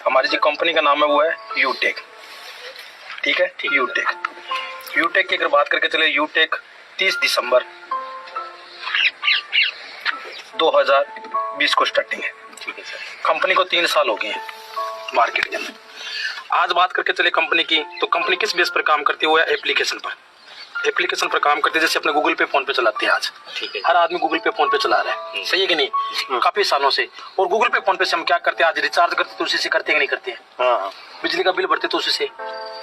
हमारी जो कंपनी का नाम है वो है यूटेक। ठीक है, यूटेक की अगर बात करके चले, यूटेक 30 दिसंबर 2020 को स्टार्टिंग है। ठीक है सर। कंपनी को 3 साल हो गए हैं मार्केट के अंदर। आज बात करके चले कंपनी की, तो कंपनी किस बेस पर काम करती है? वो है एप्लीकेशन पर काम करते हैं। जैसे अपने गूगल पे, फोन पे चलाते हैं आज। ठीक है। हर आदमी गूगल पे, फोन पे चला रहा है, सही है कि नहीं? काफी सालों से। और गूगल पे, फोन पे से हम क्या करते हैं? आज रिचार्ज करते तो उसी से करते हैं कि नहीं करते हैं? हाँ। बिजली का बिल भरते तो उसी से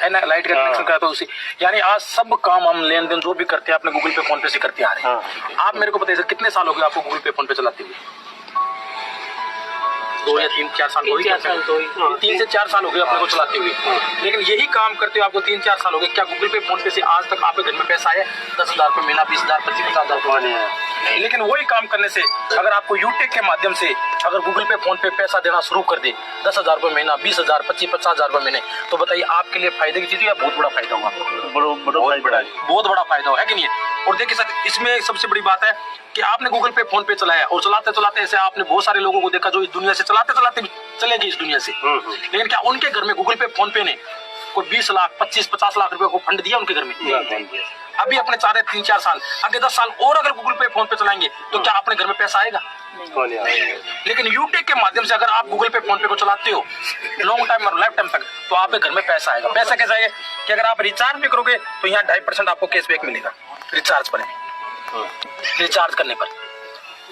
है ना, लाइट का कनेक्शन कराते तो उसी, यानी आज सब काम हम लेन देन जो भी करते हैं अपने गूगल पे, फोन पे से करते आ रहे हैं। आप मेरे को बताइए सर, कितने साल हो गए आपको गूगल पे, फोन पे चलाते हुए? 2 या 3-4 साल? 3 से 4 साल हो गए अपने को चलाते हुए। लेकिन यही काम करते हुए आपको 3-4 साल हो गए, क्या गूगल पे, फोन पे से आज तक आपके घर में पैसा आया? 10,000 रुपये महीना, 20,000, 25,000 रुपये। लेकिन वही काम करने से अगर आपको यूटेक के माध्यम से अगर गूगल पे, फोन पे पैसा देना शुरू कर दे, 10,000 रुपये महीना, 20,000, 25-50,000 रुपये महीने, तो बताइए आपके लिए फायदे की चीज है? बहुत बड़ा फायदा होगा, बहुत बड़ा फायदा है कि नहीं? और देखिए सर, इसमें सबसे बड़ी बात है कि आपने गूगल पे, फोन पे चलाया और चलाते चलाते ऐसे आपने बहुत सारे लोगों को देखा जो इस दुनिया से चलाते चलाते भी चले गए इस दुनिया से। लेकिन क्या उनके घर में गूगल पे, फोन पे ने कोई 20 लाख, 25-50 लाख रुपए को फंड दिया उनके घर में? अभी अपने 3-4 साल आगे 10 साल और अगर गूगल पे, फोन पे चलाएंगे तो क्या अपने घर में पैसा आएगा? नहीं। लेकिन यूटेक के माध्यम से अगर आप गूगल पे, फोन पे को चलाते हो लॉन्ग टाइम और लाइफ टाइम तक, तो आपके घर में पैसा आएगा। पैसा कैसा है कि अगर आप रिचार्ज भी करोगे तो यहाँ 2.5% आपको कैशबैक मिलेगा रिचार्ज पर। रिचार्ज करने पर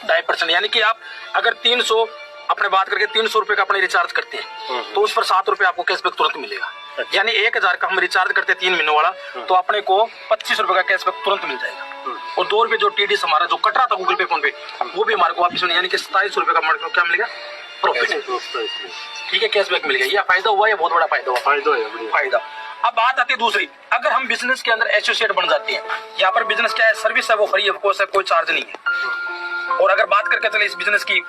2.5%, यानी कि आप अगर 300 अपने बात करके 300 रुपए का अपने रिचार्ज करते हैं तो उस पर 7 रुपए आपको कैशबैक तुरंत मिलेगा। यानी 1,000 का हम रिचार्ज करते हैं 3 महीनों वाला, तो अपने को 25 रुपए का कैशबैक तुरंत मिल जाएगा। और 2 रुपए जो टीडीएस हमारा जो कट रहा था गूगल पे, फोन पे, वो भी हमारे को वापस मिलेगा। यानी कि 27 रुपए का हमारे को क्या मिलेगा? प्रॉफिट। ठीक है, कैशबैक मिल गया। यह फायदा हुआ, या बहुत बड़ा फायदा हुआ? फायदा। अब बात आती है दूसरी, अगर हम बिजनेस के अंदर एसोसिएट बन जाते हैं, यहाँ पर बिजनेस क्या है? सर्विस है वो फ्री ऑफ कॉस्ट है, कोई चार्ज नहीं है। और अगर बात करके चले इस बिजनेस की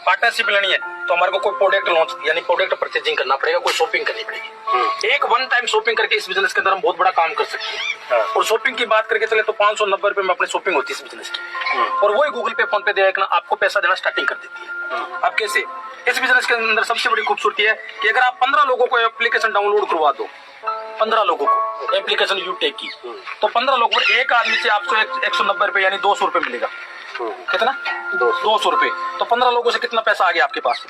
पार्टनरशिप लेनी है तो हमारे को कोई प्रोडक्ट लॉन्च यानी प्रोडक्ट परचेजिंग करना पड़ेगा, कोई शॉपिंग करनी पड़ेगी। एक वन टाइम शॉपिंग करके इस बिजनेस के अंदर हम बहुत बड़ा काम कर सकते हैं। और शॉपिंग की बात करके चले तो 590 रुपए में अपनी शॉपिंग होती है इस बिजनेस की, और वही गूगल पे, फोन पे देना आपको पैसा देना स्टार्टिंग कर देती है। अब कैसे? इस बिजनेस के अंदर सबसे बड़ी खूबसूरती है कि अगर आप 15 लोगों को एप्लीकेशन डाउनलोड करवा दो, 15 लोगों को एप्लीकेशन यूटेक की, तो 15 लोगों पर एक आदमी से आपको 190 रुपए यानी 200 रुपए मिलेगा। कितना? 200 रुपए। तो 15 लोगों से कितना पैसा आ गया आपके पास?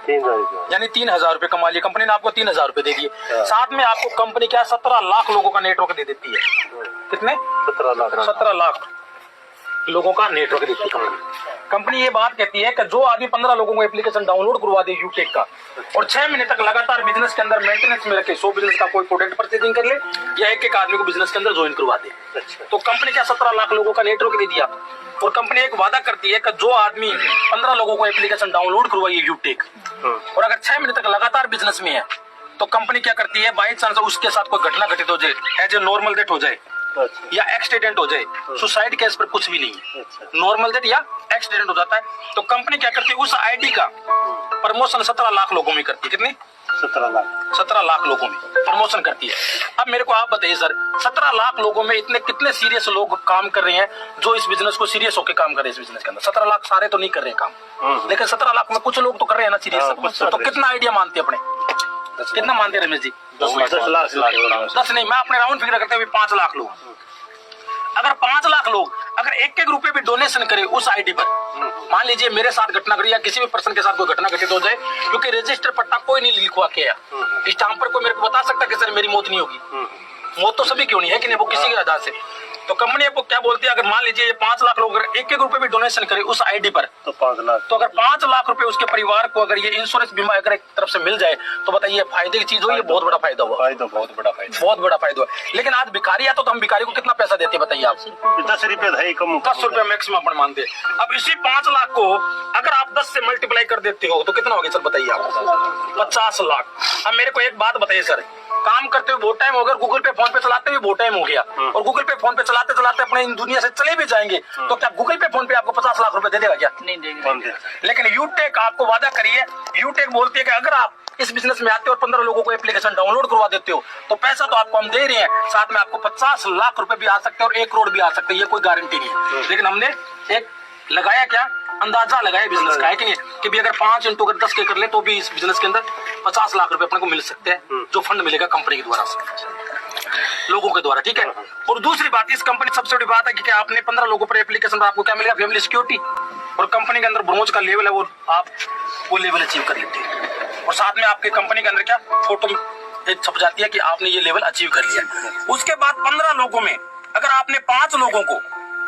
3,000, यानी 3,000 रुपए कमा लिए। कंपनी ने आपको 3,000 रुपए दे दिए। साथ में आपको कंपनी क्या 17 लाख लोगों का नेटवर्क दे देती है। कितने? 17 लाख लोगों का नेटवर्क देती है कंपनी। ये बात कहती है कि जो आदमी 15 लोगों को एप्लीकेशन डाउनलोड करवा दे यूटेक का और 6 महीने तक लगातार बिजनेस के अंदर मेंटेनेंस में रखे, 100 बिजनेस का कोई प्रोडक्ट परचेजिंग कर ले या एक आदमी को बिजनेस के अंदर ज्वाइन करवा दे, तो कंपनी क्या 17 लाख लोगों का नेटवर्क दे दिया। और कंपनी एक वादा करती है कि जो आदमी 15 लोगों को एप्लीकेशन डाउनलोड करवाइए यूटेक, और अगर 6 महीने तक लगातार बिजनेस में है, तो कंपनी क्या करती है, बाई चांस उसके साथ कोई घटना घटित हो जाए, एज ए नॉर्मल डेथ हो जाए या एक्सीडेंट हो जाए, सुसाइड केस पर कुछ भी नहीं है, नॉर्मल डेथ या एक्सीडेंट हो जाता है, तो कंपनी क्या करती है, उस आईडी का प्रमोशन 17 लाख लोगों में करती है। कितनी? 17 लाख लोगों में प्रमोशन करती है। अब मेरे को आप बताइए सर, 17 लाख लोगों में इतने कितने सीरियस लोग काम कर रहे हैं जो इस बिजनेस को सीरियस होकर काम कर रहे हैं? इस बिजनेस के अंदर 17 लाख सारे तो नहीं कर रहे हैं काम, लेकिन 17 लाख में कुछ लोग तो कर रहे हैं ना सीरियस। तो कितना आइडिया मानते हैं अपने? कितना मानते हैं रमेश जी? 10 लाख। 10 नहीं, मैं अपने राउंड फिगर करते हुए 5 लाख लोग। अगर 5 लाख लोग अगर 1-1 रुपए भी डोनेशन करे उस आईडी पर, मान लीजिए मेरे साथ घटना करी या किसी भी पर्सन के साथ कोई घटना घटित हो जाए, क्योंकि रजिस्टर पट्टा कोई नहीं लिखवा के आया, स्टाम्प पर कोई मेरे को बता सकता कि सर मेरी मौत नहीं होगी, मौत तो सभी क्यों नहीं है कि नहीं, वो किसी की वजह से। तो कंपनी आपको क्या बोलती है, अगर मान लीजिए ये 5 लाख लोग अगर 1-1 रुपए भी डोनेशन करे उस आईडी पर, तो 5 लाख। तो अगर 5 लाख रुपए उसके परिवार को अगर ये इंश्योरेंस बीमा अगर एक तरफ से मिल जाए, तो बताइए फायदे की चीज हो, ये बहुत बड़ा फायदा हुआ। बहुत बड़ा फायदा, बहुत बड़ा फायदा हुआ। लेकिन आज भिखारी आता तो हम भिखारी को कितना पैसा देते बताइए आप? 10 रुपए है कम, 10 रुपए मैक्सिमम अपन मानते हैं। अब इसी 5 लाख को अगर आप 10 से मल्टीप्लाई कर देते हो तो कितना हो गया सर बताइए आप? 50 लाख। अब मेरे को एक बात बताइए सर, काम करते हुए बहुत टाइम हो गया, गूगल पे, फोन पे चलाते हुए बहुत टाइम हो गया, और गूगल पे, फोन पे चलाते चलाते अपने इन दुनिया से चले भी जाएंगे, तो क्या गूगल पे, फोन पे आपको 50 लाख रुपए दे देगा क्या? नहीं देगा। लेकिन यूटेक आपको वादा करिए, यूटेक बोलती है कि अगर आप इस बिजनेस में आते हो और 15 लोगों को एप्लीकेशन डाउनलोड करवा देते हो, तो पैसा तो आपको हम दे रहे हैं, साथ में आपको 50 लाख रुपए भी आ सकते हैं और 1 करोड़ भी आ सकते हैं, ये कोई गारंटी नहीं है। लेकिन हमने एक लगाया क्या, अंदाजा लगाया बिजनेस का, है कि नहीं, कि भी अगर 5 इंटू अगर 10 के कर ले तो भी इस बिजनेस के अंदर 50 लाख रुपए अपने को मिल सकते हैं, जो फंड मिलेगा कंपनी के द्वारा से, लोगों के द्वारा, ठीक है। और दूसरी बात, इस कंपनी सबसे बड़ी बात है कि आपने 15 लोगों पर एप्लीकेशन पर आपको क्या मिलेगा, फैमिली सिक्योरिटी, और कंपनी के अंदर ब्रोंज का लेवल है वो आप वो लेवल अचीव कर लेते हैं, और साथ में आपके कंपनी के अंदर क्या फोटो एक छप जाती है कि आपने ये लेवल अचीव कर लिया। उसके बाद 15 लोगों में अगर आपने 5 लोगों को,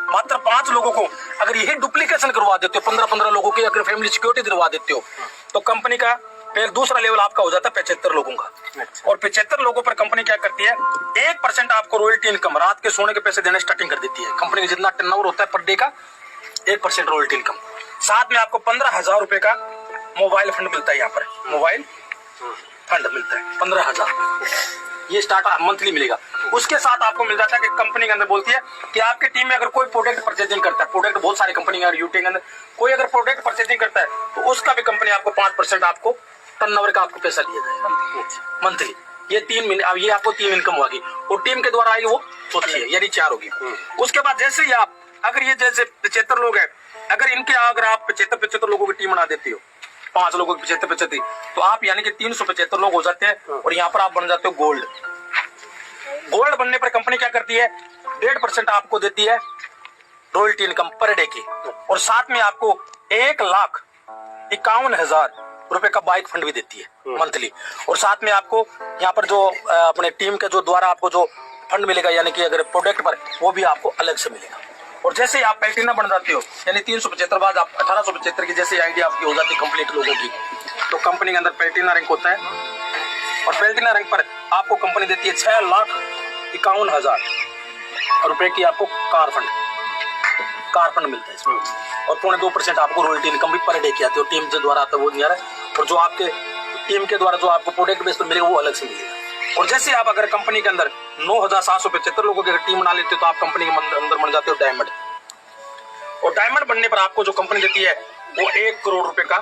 मात्र 5 लोगों को अगर यही डुप्लीकेशन करवा देते हो, 15-15 लोगों की अगर फैमिली सिक्योरिटी दिलवा देते हो, तो कंपनी का फिर दूसरा लेवल आपका हो जाता है 75 लोगों का। और 75 लोगों पर कंपनी क्या करती है, 1% आपको रॉयल्टी इनकम, रात के सोने के पैसे देने स्टार्टिंग कर देती है। कंपनी का जितना टर्नओवर होता है पर डे का 1% रॉयल्टी इनकम, साथ में आपको 15,000 रुपए का मोबाइल फंड मिलता है। यहाँ पर मोबाइल फंड मिलता है 15,000, ये स्टार्ट मंथली मिलेगा। उसके साथ आपको मिल जाता है कि कंपनी के अंदर बोलती है कि आपकी टीम में अगर कोई प्रोडक्ट परचेजिंग करता है, प्रोडक्ट बहुत सारी कंपनी है यूटी के अंदर, कोई अगर प्रोडक्ट परचेजिंग करता है तो उसका भी कंपनी आपको 5% आपको टर्नओवर का आपको पैसा दिया जाएगा मंथली। ये 3 महीने, अब ये आपको 3 इनकम होगी, और टीम के द्वारा आएगी वो चौथी है, यानी 4 होगी। उसके बाद जैसे ही आप अगर ये जैसे 75 लोग हैं, अगर इनके अगर आप 75 लोगों की टीम बना देती हो, 5 लोगों की 75, तो आप यानी कि 375 लोग हो जाते हैं, और यहाँ पर आप बन जाते हो गोल्ड। गोल्ड बनने पर कंपनी क्या करती है, 1.5% आपको देती है रॉयल्टी इनकम पर डे की, और साथ में आपको 1,51,000 रुपए का बाइक फंड भी देती है मंथली, और साथ में आपको यहाँ पर जो अपने टीम के जो द्वारा आपको जो फंड मिलेगा, यानी कि अगर प्रोडक्ट पर, वो भी आपको अलग से मिलेगा। और जैसे ही आप प्लेटिना बन जाते हो, यानी 375 बाद आप 1875 की जैसे आइडिया आपकी हो जाती है कंप्लीट लोगों की, तो कंपनी के अंदर प्लेटिना रैंक होता है, और प्लेटिना रैंक पर आपको कंपनी देती है 6,51,000 रुपए की आपको कार फंड मिलता है इसमें, और 0.2% आपको रॉयल्टी इनकम भी पर डे की आती है, और टीम के द्वारा आता है वो नहीं आ रहा है, और जो आपके टीम के द्वारा जो आपको प्रोडक्ट बेस पर मिलेगा वो अलग से मिलेगा। और जैसे आप अगर कंपनी के अंदर 9,775 लोगों की अगर टीम बना लेते हो, तो आप कंपनी के अंदर बन जाते हो डायमंड, और डायमंड बनने पर आपको जो कंपनी देती है वो 1 करोड़ रुपए का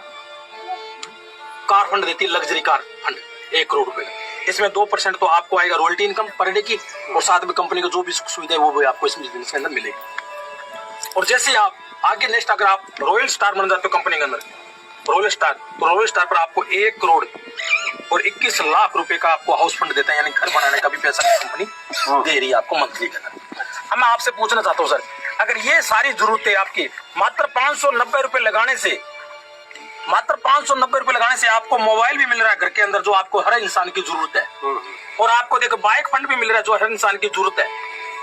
कार फंड देती है, लग्जरी कार फंड 1 करोड़ रुपए। इसमें 2% तो आपको आएगा रॉयल्टी इनकम पर डे की, और साथ में कंपनी को जो भी सुख सुविधा है वो भी आपको इस बिजनेस के अंदर मिलेगी। और जैसे आप आगे नेक्स्ट अगर आप रॉयल स्टार बन जाते हो कंपनी के अंदर, रॉयल स्टार, तो रॉयल स्टार पर आपको 1 करोड़ और 21 लाख रुपए का आपको हाउस फंड देता है, यानी घर बनाने का भी पैसा कंपनी दे रही है आपको मंथली के अंदर। अब मैं आपसे पूछना चाहता हूँ सर, अगर ये सारी जरूरतें आपकी मात्र 590 रुपए लगाने से, मात्र 590 रुपए लगाने से आपको मोबाइल भी मिल रहा है घर के अंदर जो आपको हर इंसान की जरूरत है, और आपको देखो बाइक फंड भी मिल रहा है जो हर इंसान की जरूरत है,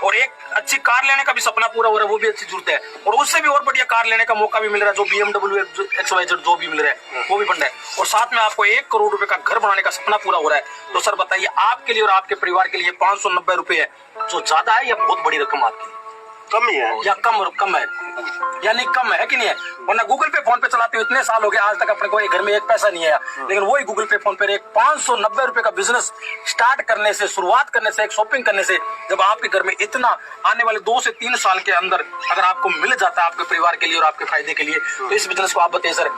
और एक अच्छी कार लेने का भी सपना पूरा हो रहा है, वो भी अच्छी जरूरत है, और उससे भी और बढ़िया कार लेने का मौका भी मिल रहा है जो BMW XYZ जो भी मिल रहा है वो भी बन रहा है, और साथ में आपको 1 करोड़ रुपए का घर बनाने का सपना पूरा हो रहा है। तो सर बताइए, आपके लिए और आपके परिवार के लिए 590 रुपए है जो ज्यादा है या बहुत बड़ी रकम आपके लिए? कम ही है या कम है, यानी कम है कि नहीं है? वरना गूगल पे फोन पे चलाते हो इतने साल हो गए, आज तक अपने को घर में 1 पैसा नहीं आया, लेकिन वही गूगल पे फोन पे एक 590 रुपए का बिजनेस स्टार्ट करने से, शुरुआत करने से, एक शॉपिंग करने से, जब आपके घर में इतना आने वाले 2 से 3 साल के अंदर अगर आपको मिल जाता है आपके परिवार के लिए और आपके फायदे के लिए, तो इस बिजनेस को आप बताइए सर,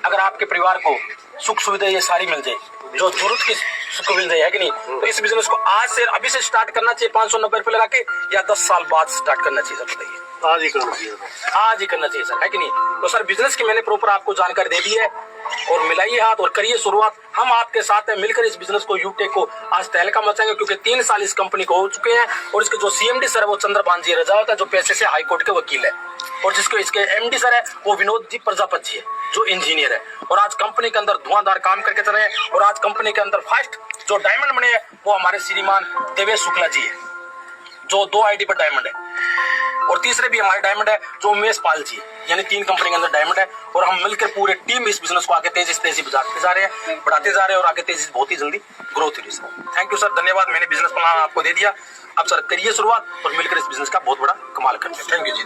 अगर आपके परिवार को सुख सुविधा ये सारी मिल जाए, जो जरूरत की सुख मिल जाए, है कि नहीं, तो इस बिजनेस को आज से अभी से स्टार्ट करना चाहिए 590 रुपए लगा के, या 10 साल बाद स्टार्ट करना चाहिए? सर बताइए। आज ही करना चाहिए, आज ही करना चाहिए सर, है कि नहीं? तो सर बिजनेस की मैंने प्रॉपर आपको जानकारी दे दी है, और मिलाइए हाथ और करिए शुरुआत। हम आपके साथ हैं, मिलकर इस बिजनेस को यूटेक को आज तहलका मचाएंगे, क्योंकि 3 साल इस कंपनी को हो चुके हैं, और इसके जो CMD सर है वो चंद्रभान जी रजावत है जो पैसे से हाई कोर्ट के वकील है, और जिसको इसके MD सर है वो विनोद जी प्रजापत जी है जो इंजीनियर है, और आज कंपनी के अंदर धुआंधार काम करके चल रहे हैं, और आज कंपनी के अंदर फर्स्ट जो डायमंड बने हैं वो हमारे श्रीमान देवेश शुक्ला जी है जो 2 ID पर डायमंड है, और तीसरे भी हमारे डायमंड है जो उमेश पाल जी, यानी 3 कंपनी के अंदर डायमंड है, और हम मिलकर पूरे टीम इस बिजनेस को आगे तेजी बढ़ाते जा रहे हैं, और आगे तेजी बहुत ही जल्दी ग्रोथ होगी सर। थैंक यू सर, धन्यवाद। मैंने बिजनेस प्लान आपको दे दिया, अब सर करिए शुरुआत और मिलकर इस बिजनेस का बहुत बड़ा कमाल करते हैं। Thank you ji.